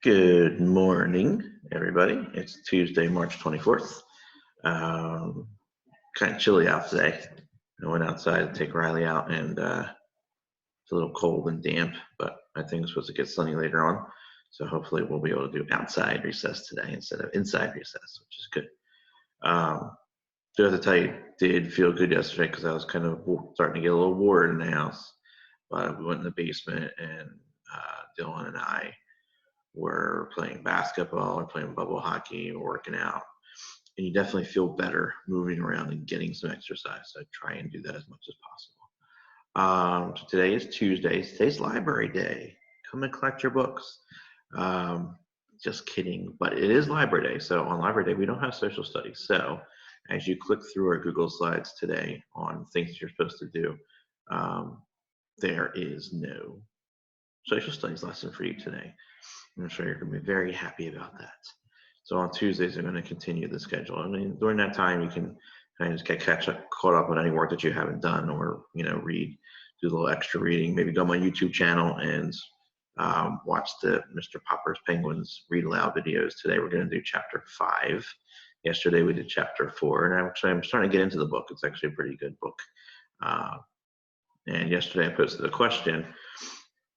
Good morning, everybody. It's Tuesday, March 24th. Kind of chilly out today. I went outside to take Riley out, and it's a little cold and damp, but I think it's supposed to get sunny later on. So hopefully we'll be able to do outside recess today instead of inside recess, which is good. Do have to tell you, did feel good yesterday because I was kind of starting to get a little bored in the house. But we went in the basement, and Dylan and I were playing basketball or playing bubble hockey or working out. And you definitely feel better moving around and getting some exercise. So I try and do that as much as possible. So today is Tuesday. Today's library day. Come and collect your books. Just kidding, but it is library day. So on library day, we don't have social studies. So as you click through our Google Slides today on things you're supposed to do, there is no social studies lesson for you today. I'm sure you're going to be very happy about that. So on Tuesdays, I'm going to continue the schedule. I mean, during that time, you can kind of just get caught up on any work that you haven't done, or read, do a little extra reading. Maybe go on my YouTube channel and watch the Mr. Popper's Penguins read aloud videos. Today, we're going to do chapter 5. Yesterday, we did chapter 4, and I'm starting to get into the book. It's actually a pretty good book. And yesterday, I posted a question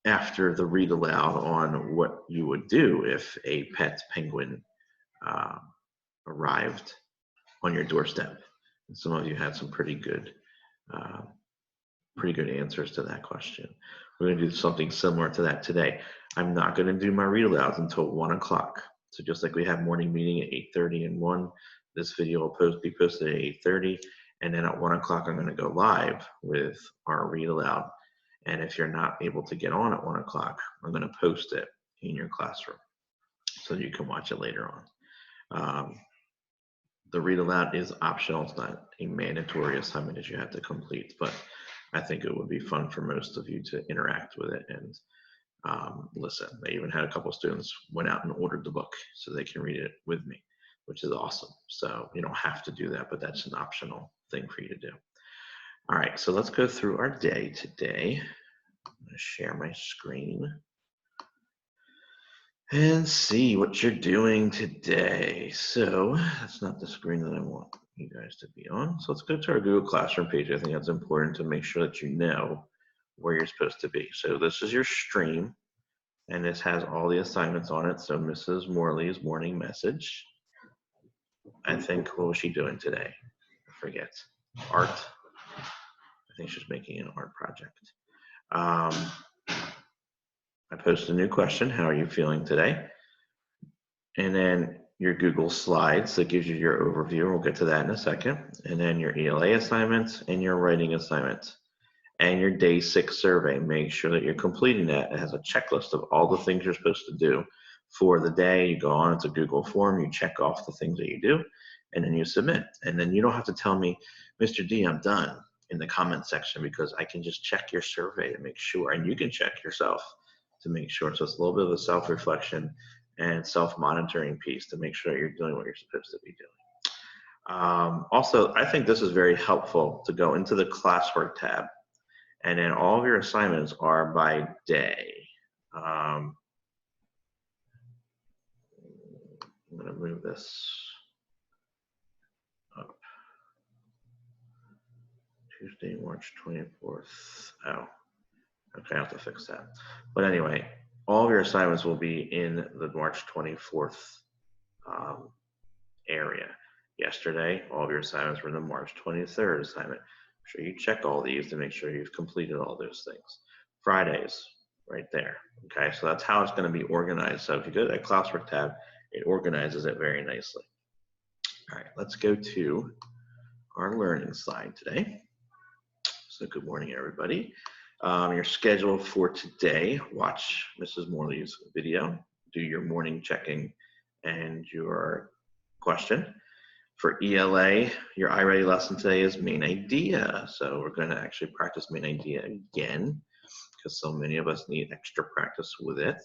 after the read aloud on what you would do if a pet penguin arrived on your doorstep. And some of you had some pretty good answers to that question. We're going to do something similar to that today. I'm not going to do my read alouds until 1 o'clock. So just like we have morning meeting at 8:30 and 1, this video will be posted at 8:30, and then at 1 o'clock I'm going to go live with our read aloud. And if you're not able to get on at 1 o'clock, I'm going to post it in your classroom so you can watch it later on. The read aloud is optional. It's not a mandatory assignment that you have to complete, but I think it would be fun for most of you to interact with it and listen. I even had a couple students went out and ordered the book so they can read it with me, which is awesome. So you don't have to do that, but that's an optional thing for you to do. All right, so let's go through our day today. I'm going to share my screen and see what you're doing today. So that's not the screen that I want you guys to be on. So let's go to our Google Classroom page. I think that's important to make sure that you know where you're supposed to be. So this is your stream, and this has all the assignments on it. So Mrs. Morley's morning message. I think, what was she doing today? I forget. Art. I think she's making an art project. I posted a new question. How are you feeling today? And then your Google Slides that gives you your overview. We'll get to that in a second. And then your ELA assignments and your writing assignments. And your day 6 survey. Make sure that you're completing that. It has a checklist of all the things you're supposed to do for the day. You go on, it's a Google form. You check off the things that you do, and then you submit. And then you don't have to tell me, Mr. D, I'm done, in the comment section, because I can just check your survey to make sure. And you can check yourself to make sure. So it's a little bit of a self-reflection and self-monitoring piece to make sure you're doing what you're supposed to be doing. Also, I think this is very helpful to go into the classwork tab, and then all of your assignments are by day. I'm going to move this up. Tuesday, March 24th. Oh, okay, I have to fix that. But anyway, all of your assignments will be in the March 24th area. Yesterday, all of your assignments were in the March 23rd assignment. Make sure you check all these to make sure you've completed all those things. Fridays, right there. Okay, so that's how it's going to be organized. So if you go to that classwork tab, it organizes it very nicely. All right, let's go to our learning slide today. So good morning, everybody. Your schedule for today: watch Mrs. Morley's video, do your morning checking and your question. For ELA, your iReady lesson today is main idea. So we're going to actually practice main idea again, because so many of us need extra practice with it.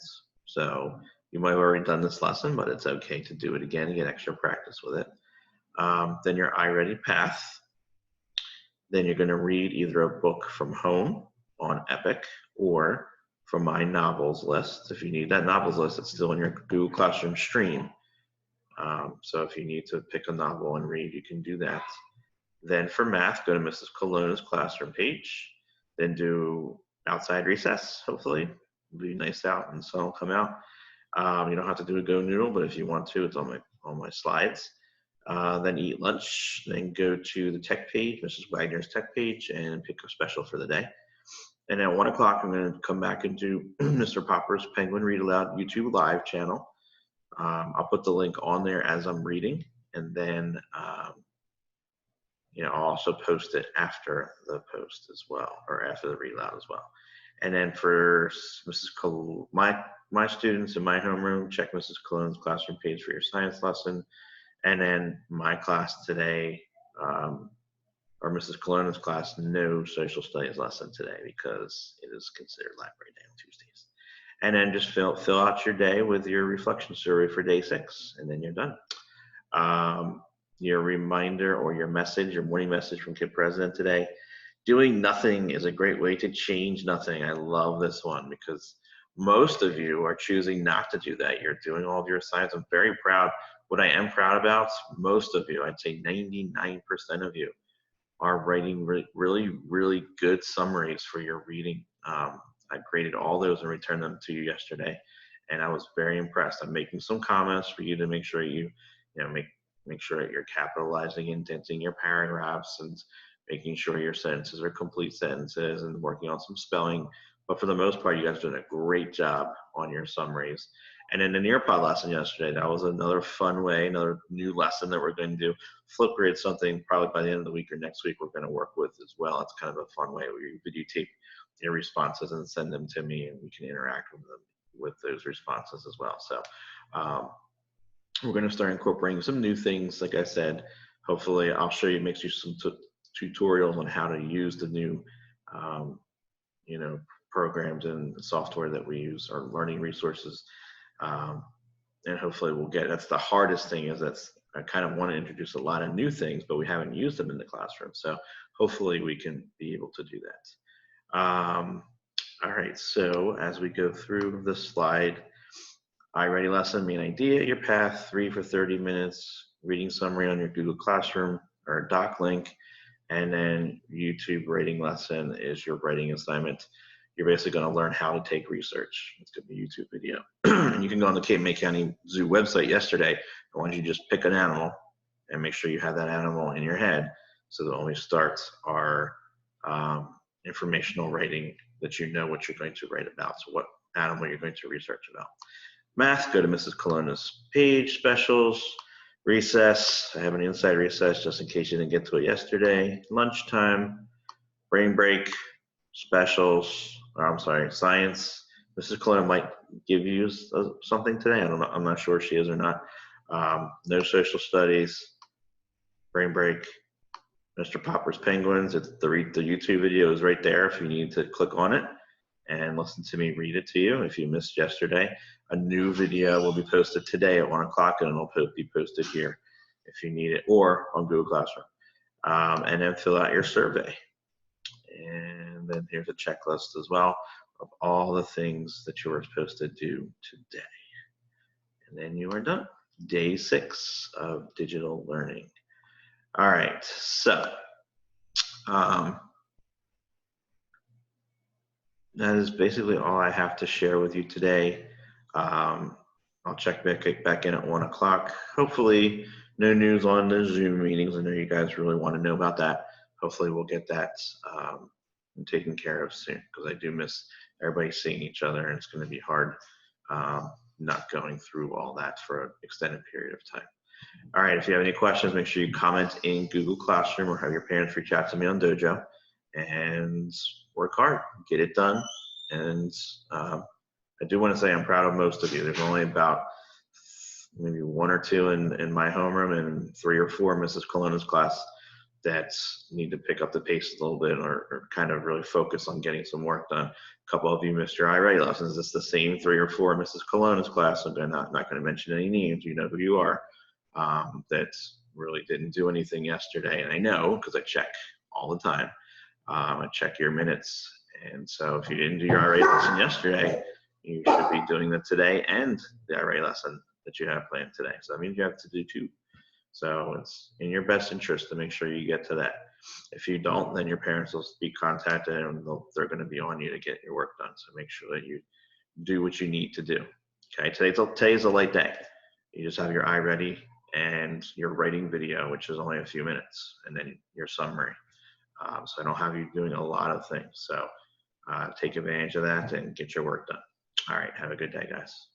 So you might have already done this lesson, but it's okay to do it again and get extra practice with it. Then your iReady path. Then you're going to read either a book from home on Epic or from my novels list. If you need that novels list, it's still in your Google Classroom stream. So if you need to pick a novel and read, you can do that. Then for math, go to Mrs. Colonna's classroom page. Then do outside recess, hopefully. It'll be nice out and the sun will come out. You don't have to do a Go Noodle, but if you want to, it's on my slides. Then eat lunch, then go to the tech page, Mrs. Wagner's tech page, and pick a special for the day. And at 1 o'clock, I'm going to come back and do Mr. Popper's Penguin Read Aloud YouTube live channel. I'll put the link on there as I'm reading, and then I'll also post it after the post as well, or after the read aloud as well. And then for my students in my homeroom, check Mrs. Colon's classroom page for your science lesson. And then my class today, or Mrs. Colonna's class, no social studies lesson today because it is considered library day on Tuesdays. And then just fill out your day with your reflection survey for day 6, and then you're done. Your reminder or your message, your morning message from Kid President today, doing nothing is a great way to change nothing. I love this one because most of you are choosing not to do that. You're doing all of your assignments. I'm very proud. What I am proud about, most of you, I'd say 99% of you, are writing really, really good summaries for your reading. I graded all those and returned them to you yesterday, and I was very impressed. I'm making some comments for you to make sure make sure that you're capitalizing, indenting your paragraphs, and making sure your sentences are complete sentences, and working on some spelling. But for the most part, you guys are doing a great job on your summaries. And in the Nearpod lesson yesterday, that was another fun way, another new lesson that we're going to do. Flipgrid, something probably by the end of the week or next week we're going to work with as well. It's kind of a fun way where you videotape your responses and send them to me, and we can interact with them with those responses as well. So we're going to start incorporating some new things. Like I said, hopefully I'll show you, make you some tutorials on how to use the new programs and software that we use, our learning resources. And hopefully we'll get, that's the hardest thing, is I kind of want to introduce a lot of new things, but we haven't used them in the classroom. So hopefully we can be able to do that. All right, so as we go through the slide, iReady lesson, main idea, your path, 3 for 30 minutes, reading summary on your Google Classroom or doc link, and then YouTube writing lesson is your writing assignment. You're basically going to learn how to take research. It's going to be a YouTube video. You can go on the Cape May County Zoo website yesterday. I want you to just pick an animal and make sure you have that animal in your head so that when we start our informational writing, that you know what you're going to write about, so what animal you're going to research about. Math, go to Mrs. Colonna's page, specials, recess. I have an inside recess just in case you didn't get to it yesterday. Lunchtime, brain break, specials, I'm sorry, science. Mrs. Colonna might give you something today. I don't know. I'm not sure if she is or not. No social studies, brain break, Mr. Popper's Penguins. It's the YouTube video is right there if you need to click on it and listen to me read it to you. If you missed yesterday, a new video will be posted today at 1 o'clock, and it'll be posted here if you need it, or on Google Classroom. And then fill out your survey. And then here's a checklist as well of all the things that you were supposed to do today. And then you are done. Day 6 of digital learning. All right, so that is basically all I have to share with you today. I'll check back in at 1 o'clock. Hopefully no news on the Zoom meetings. I know you guys really want to know about that. Hopefully we'll get that taken care of soon, because I do miss everybody seeing each other, and it's going to be hard not going through all that for an extended period of time. All right, if you have any questions, make sure you comment in Google Classroom or have your parents reach out to me on Dojo, and work hard, get it done. And I do want to say I'm proud of most of you. There's only about maybe 1 or 2 in my homeroom, and 3 or 4 Mrs. Colonna's class that need to pick up the pace a little bit, or kind of really focus on getting some work done. A couple of you missed your iReady lessons. It's the same 3 or 4 Mrs. Colonna's class, so I'm not going to mention any names. You know who you are, that really didn't do anything yesterday. And I know, because I check all the time. I check your minutes, And so if you didn't do your IRA lesson yesterday, you should be doing that today and the IRA lesson that you have planned today. So that means you have to do 2. So it's in your best interest to make sure you get to that. If you don't, then your parents will be contacted and they're going to be on you to get your work done. So make sure that you do what you need to do. Okay, today's a light day. You just have your iReady and your writing video, which is only a few minutes, and then your summary. So I don't have you doing a lot of things. So take advantage of that and get your work done. All right, have a good day, guys.